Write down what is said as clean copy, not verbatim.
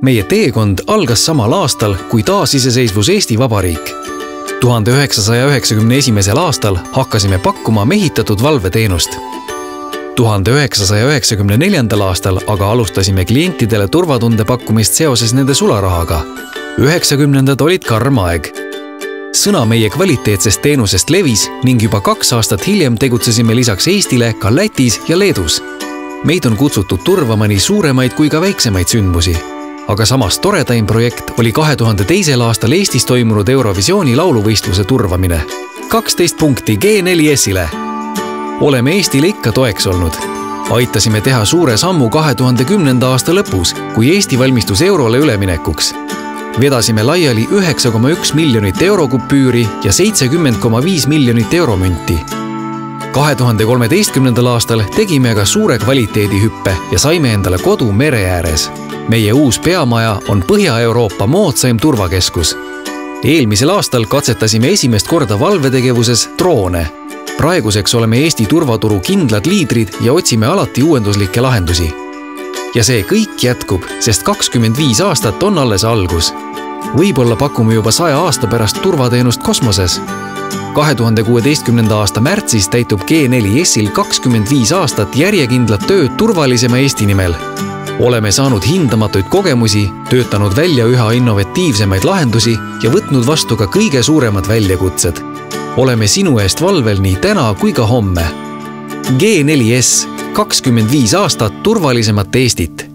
Meie teekond algas samal aastal, kui taasiseseisvus Eesti Vabariik. 1991. aastal hakkasime pakkuma mehitatud valveteenust. 1994. aastal aga alustasime klientidele turvatunde pakkumist seoses nende sularahaga. 90-ndad olid karm aeg. Sõna meie kvaliteetsest teenusest levis ning juba 2 aastat hiljem tegutsesime lisaks Eestile ka Lätis ja Leedus. Meid on kutsutud turvama nii suuremaid kui ka väiksemaid sündmusi. Aga samas toredaim projekt oli 2002. aastal Eestis toimunud Eurovisiooni lauluvõistluse turvamine. 12 punkti G4S-ile. Oleme Eestile ikka toeks olnud. Aitasime teha suure sammu 2010. aasta lõpus, kui Eesti valmistus eurole üleminekuks. Vedasime laiali 9,1 miljonit eurokupüüri ja 70,5 miljonit euromünti. 2013. aastal tegime aga suure kvaliteedihüppe ja saime endale kodu mere ääres. Meie uus peamaja on Põhja-Euroopa moodsaim turvakeskus. Eelmisel aastal katsetasime esimest korda valvetegevuses droone. Praeguseks oleme Eesti turvaturu kindlad liidrid ja otsime alati uuenduslikke lahendusi. Ja see kõik jätkub, sest 25 aastat on alles algus. Võib-olla pakume juba 100 aasta pärast turvateenust kosmoses. 2016. aasta märtsis täitub G4S-il 25 aastat järjekindlat tööd turvalisema Eesti nimel. Oleme saanud hindamatuid kogemusi, töötanud välja üha innovatiivsemaid lahendusi ja võtnud vastu ka kõige suuremad väljakutsed. Oleme sinu eest valvel nii täna kui ka homme. G4S, 25 aastat turvalisemat Eestit.